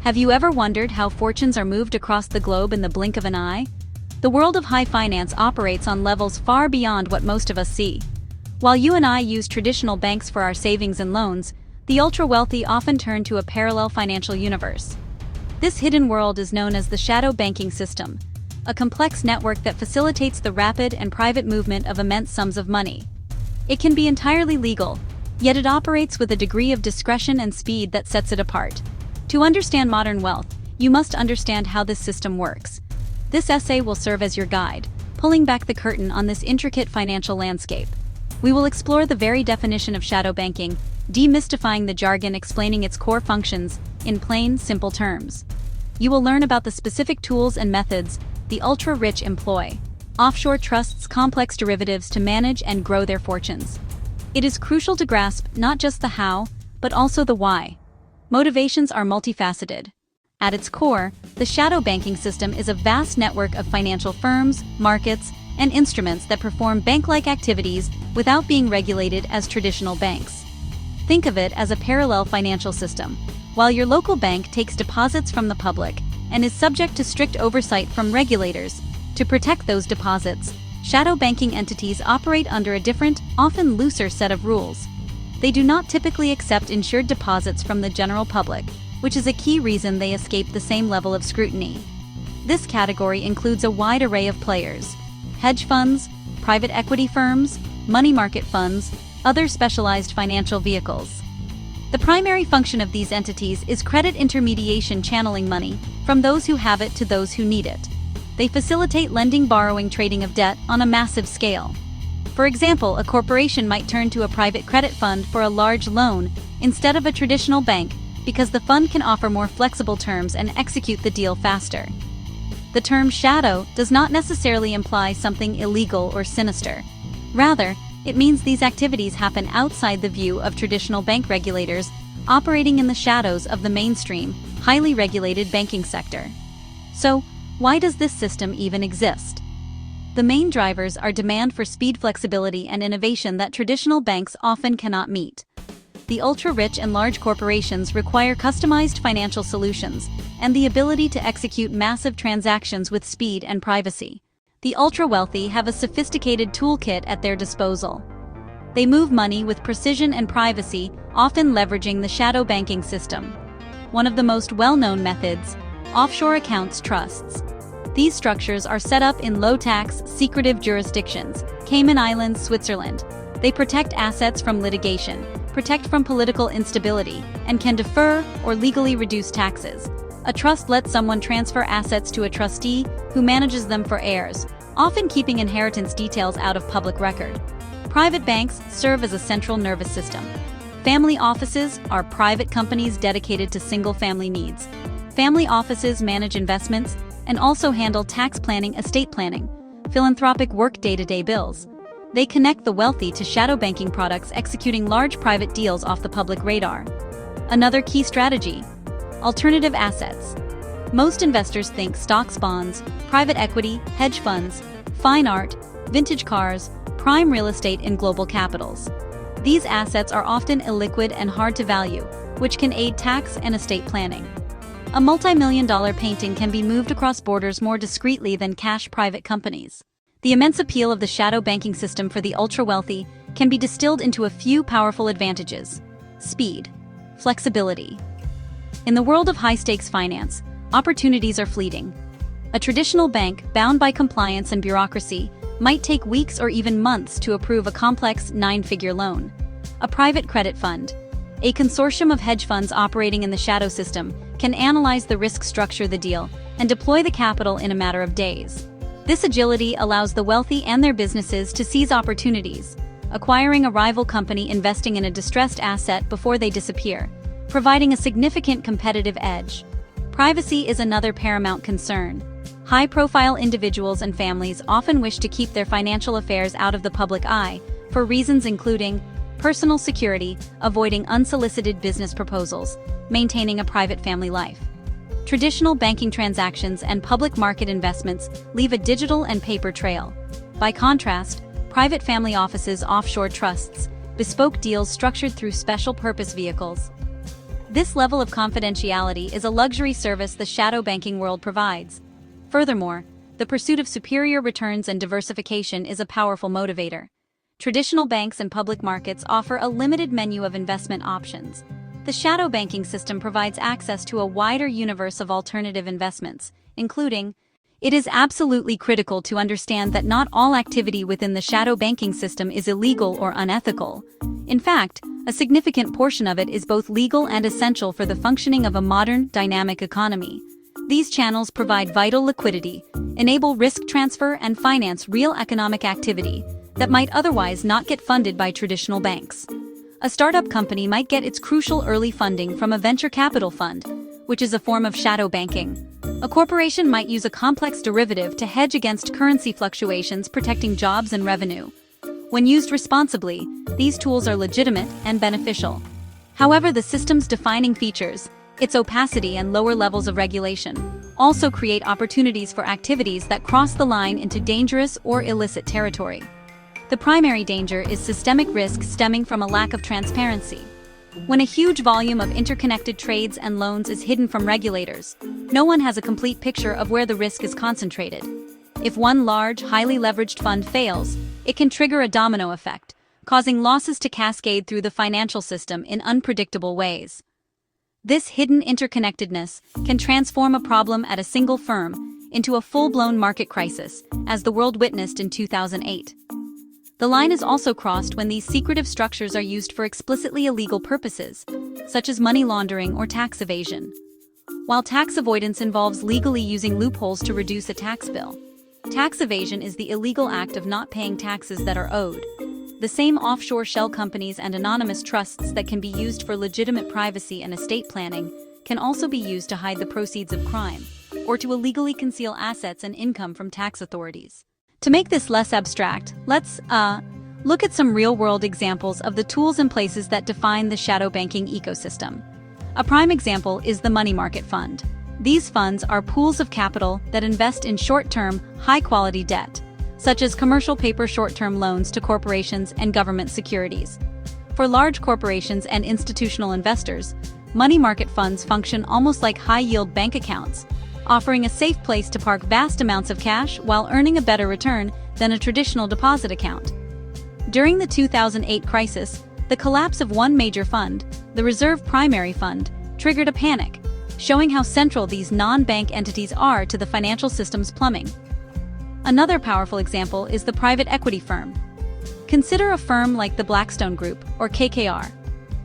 Have you ever wondered how fortunes are moved across the globe in the blink of an eye? The world of high finance operates on levels far beyond what most of us see. While you and I use traditional banks for our savings and loans, the ultra-wealthy often turn to a parallel financial universe. This hidden world is known as the shadow banking system, a complex network that facilitates the rapid and private movement of immense sums of money. It can be entirely legal, yet it operates with a degree of discretion and speed that sets it apart. To understand modern wealth, you must understand how this system works. This essay will serve as your guide, pulling back the curtain on this intricate financial landscape. We will explore the very definition of shadow banking, demystifying the jargon, explaining its core functions in plain, simple terms. You will learn about the specific tools and methods the ultra-rich employ, offshore trusts, complex derivatives to manage and grow their fortunes. It is crucial to grasp not just the how, but also the why. Motivations are multifaceted. At its core, the shadow banking system is a vast network of financial firms, markets, and instruments that perform bank-like activities without being regulated as traditional banks. Think of it as a parallel financial system. While your local bank takes deposits from the public and is subject to strict oversight from regulators to protect those deposits, shadow banking entities operate under a different, often looser set of rules. They do not typically accept insured deposits from the general public, which is a key reason they escape the same level of scrutiny. This category includes a wide array of players: hedge funds, private equity firms, money market funds, other specialized financial vehicles. The primary function of these entities is credit intermediation, channeling money from those who have it to those who need it. They facilitate lending, borrowing, trading of debt on a massive scale. For example, a corporation might turn to a private credit fund for a large loan instead of a traditional bank because the fund can offer more flexible terms and execute the deal faster. The term shadow does not necessarily imply something illegal or sinister. Rather, it means these activities happen outside the view of traditional bank regulators, operating in the shadows of the mainstream, highly regulated banking sector. So, why does this system even exist? The main drivers are demand for speed, flexibility, and innovation that traditional banks often cannot meet. The ultra-rich and large corporations require customized financial solutions and the ability to execute massive transactions with speed and privacy. The ultra-wealthy have a sophisticated toolkit at their disposal. They move money with precision and privacy, often leveraging the shadow banking system. One of the most well-known methods: offshore accounts trusts. These structures are set up in low-tax, secretive jurisdictions, Cayman Islands, Switzerland. They protect assets from litigation, protect from political instability, and can defer or legally reduce taxes. A trust lets someone transfer assets to a trustee who manages them for heirs, often keeping inheritance details out of public record. Private banks serve as a central nervous system. Family offices are private companies dedicated to single-family needs. Family offices manage investments and also handle tax planning, estate planning, philanthropic work, day-to-day bills. They connect the wealthy to shadow banking products, executing large private deals off the public radar. Another key strategy: alternative assets. Most investors think stocks, bonds, private equity, hedge funds, fine art, vintage cars, prime real estate in global capitals. These assets are often illiquid and hard to value, which can aid tax and estate planning. A multi-million-dollar painting can be moved across borders more discreetly than cash private companies. The immense appeal of the shadow banking system for the ultra-wealthy can be distilled into a few powerful advantages: speed, flexibility. In the world of high-stakes finance, opportunities are fleeting. A traditional bank, bound by compliance and bureaucracy, might take weeks or even months to approve a complex 9-figure loan. A private credit fund, a consortium of hedge funds operating in the shadow system, can analyze the risk, structure the deal, and deploy the capital in a matter of days. This agility allows the wealthy and their businesses to seize opportunities, acquiring a rival company, investing in a distressed asset before they disappear, providing a significant competitive edge. Privacy is another paramount concern. High-profile individuals and families often wish to keep their financial affairs out of the public eye, for reasons including personal security, avoiding unsolicited business proposals, maintaining a private family life. Traditional banking transactions and public market investments leave a digital and paper trail. By contrast, private family offices, offshore trusts, bespoke deals structured through special purpose vehicles. This level of confidentiality is a luxury service the shadow banking world provides. Furthermore, the pursuit of superior returns and diversification is a powerful motivator. Traditional banks and public markets offer a limited menu of investment options. The shadow banking system provides access to a wider universe of alternative investments, including. It is absolutely critical to understand that not all activity within the shadow banking system is illegal or unethical. In fact, a significant portion of it is both legal and essential for the functioning of a modern, dynamic economy. These channels provide vital liquidity, enable risk transfer, and finance real economic activity that might otherwise not get funded by traditional banks. A startup company might get its crucial early funding from a venture capital fund, which is a form of shadow banking. A corporation might use a complex derivative to hedge against currency fluctuations, protecting jobs and revenue. When used responsibly, these tools are legitimate and beneficial. However, the system's defining features, its opacity and lower levels of regulation, also create opportunities for activities that cross the line into dangerous or illicit territory. The primary danger is systemic risk stemming from a lack of transparency. When a huge volume of interconnected trades and loans is hidden from regulators, no one has a complete picture of where the risk is concentrated. If one large, highly leveraged fund fails, it can trigger a domino effect, causing losses to cascade through the financial system in unpredictable ways. This hidden interconnectedness can transform a problem at a single firm into a full-blown market crisis, as the world witnessed in 2008. The line is also crossed when these secretive structures are used for explicitly illegal purposes, such as money laundering or tax evasion. While tax avoidance involves legally using loopholes to reduce a tax bill, tax evasion is the illegal act of not paying taxes that are owed. The same offshore shell companies and anonymous trusts that can be used for legitimate privacy and estate planning can also be used to hide the proceeds of crime, or to illegally conceal assets and income from tax authorities. To make this less abstract, let's look at some real-world examples of the tools and places that define the shadow banking ecosystem. A prime example is the money market fund. These funds are pools of capital that invest in short-term, high-quality debt, such as commercial paper short-term loans to corporations and government securities. For large corporations and institutional investors, money market funds function almost like high-yield bank accounts, offering a safe place to park vast amounts of cash while earning a better return than a traditional deposit account. During the 2008 crisis, the collapse of one major fund, the Reserve Primary Fund, triggered a panic, showing how central these non-bank entities are to the financial system's plumbing. Another powerful example is the private equity firm. Consider a firm like the Blackstone Group, or KKR.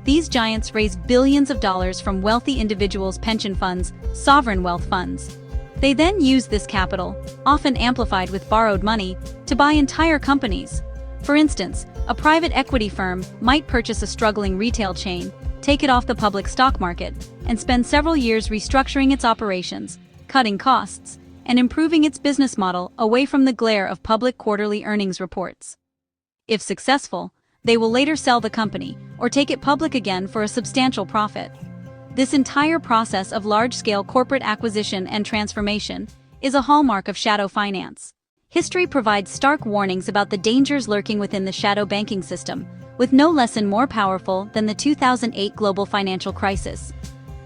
These giants raise billions of dollars from wealthy individuals' pension funds, sovereign wealth funds. They then use this capital, often amplified with borrowed money, to buy entire companies. For instance, a private equity firm might purchase a struggling retail chain, take it off the public stock market, and spend several years restructuring its operations, cutting costs, and improving its business model away from the glare of public quarterly earnings reports. If successful, they will later sell the company or take it public again for a substantial profit. This entire process of large-scale corporate acquisition and transformation is a hallmark of shadow finance. History provides stark warnings about the dangers lurking within the shadow banking system, with no lesson more powerful than the 2008 global financial crisis.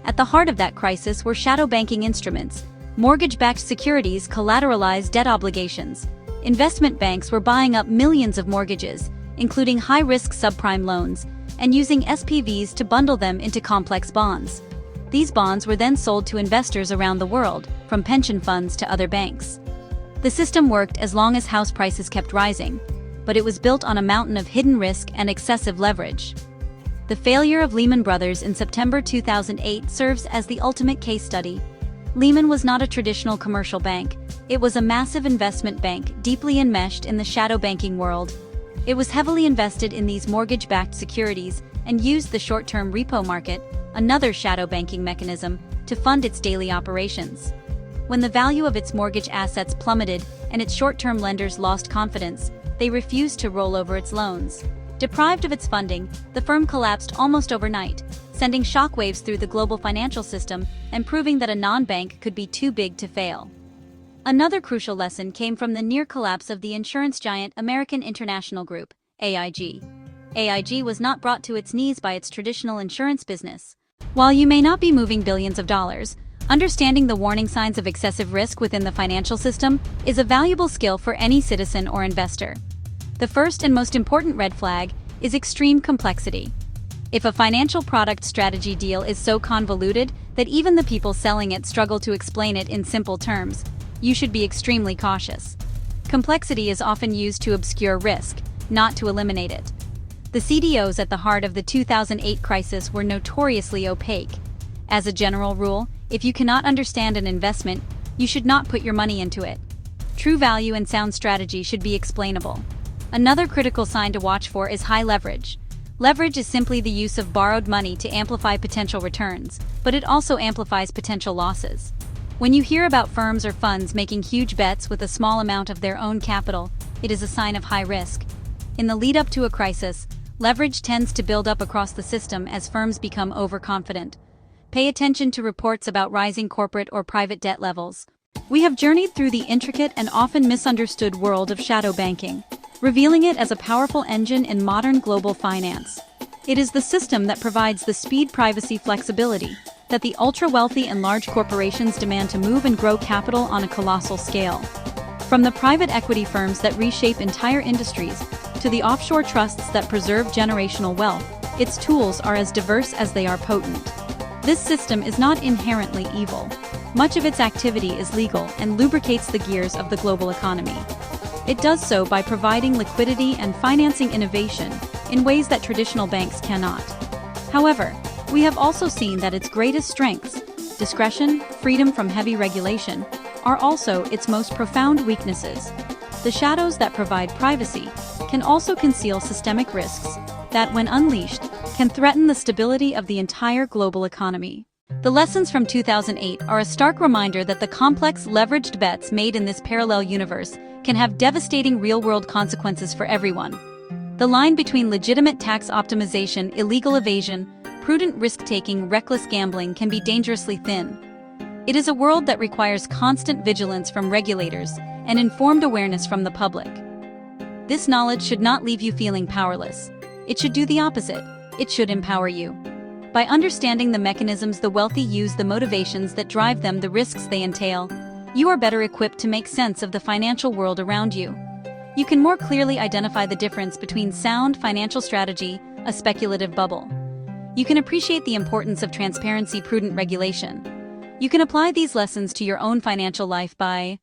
At the heart of that crisis were shadow banking instruments, mortgage-backed securities, collateralized debt obligations. Investment banks were buying up millions of mortgages, including high-risk subprime loans, and using SPVs to bundle them into complex bonds. These bonds were then sold to investors around the world, from pension funds to other banks. The system worked as long as house prices kept rising, but it was built on a mountain of hidden risk and excessive leverage. The failure of Lehman Brothers in September 2008 serves as the ultimate case study. Lehman was not a traditional commercial bank. It was a massive investment bank deeply enmeshed in the shadow banking world. It was heavily invested in these mortgage-backed securities and used the short-term repo market, another shadow banking mechanism, to fund its daily operations. When the value of its mortgage assets plummeted and its short-term lenders lost confidence, they refused to roll over its loans. Deprived of its funding, the firm collapsed almost overnight, sending shockwaves through the global financial system and proving that a non-bank could be too big to fail. Another crucial lesson came from the near collapse of the insurance giant American International Group, AIG. AIG was not brought to its knees by its traditional insurance business, While you may not be moving billions of dollars, understanding the warning signs of excessive risk within the financial system is a valuable skill for any citizen or investor. The first and most important red flag is extreme complexity. If a financial product strategy deal is so convoluted that even the people selling it struggle to explain it in simple terms, you should be extremely cautious. Complexity is often used to obscure risk, not to eliminate it. The CDOs at the heart of the 2008 crisis were notoriously opaque. As a general rule, if you cannot understand an investment, you should not put your money into it. True value and sound strategy should be explainable. Another critical sign to watch for is high leverage. Leverage is simply the use of borrowed money to amplify potential returns, but it also amplifies potential losses. When you hear about firms or funds making huge bets with a small amount of their own capital, it is a sign of high risk. In the lead-up to a crisis, leverage tends to build up across the system as firms become overconfident. Pay attention to reports about rising corporate or private debt levels. We have journeyed through the intricate and often misunderstood world of shadow banking, revealing it as a powerful engine in modern global finance. It is the system that provides the speed, privacy, flexibility that the ultra-wealthy and large corporations demand to move and grow capital on a colossal scale. From the private equity firms that reshape entire industries to the offshore trusts that preserve generational wealth, its tools are as diverse as they are potent. This system is not inherently evil. Much of its activity is legal and lubricates the gears of the global economy. It does so by providing liquidity and financing innovation in ways that traditional banks cannot. However, we have also seen that its greatest strengths, discretion, freedom from heavy regulation, are also its most profound weaknesses. The shadows that provide privacy can also conceal systemic risks that, when unleashed, can threaten the stability of the entire global economy. The lessons from 2008 are a stark reminder that the complex, leveraged bets made in this parallel universe can have devastating real-world consequences for everyone. The line between legitimate tax optimization, illegal evasion, prudent risk-taking, reckless gambling can be dangerously thin. It is a world that requires constant vigilance from regulators and informed awareness from the public. This knowledge should not leave you feeling powerless. It should do the opposite. It should empower you. By understanding the mechanisms the wealthy use, the motivations that drive them, the risks they entail, you are better equipped to make sense of the financial world around you. You can more clearly identify the difference between sound financial strategy, a speculative bubble. You can appreciate the importance of transparency, prudent regulation. You can apply these lessons to your own financial life by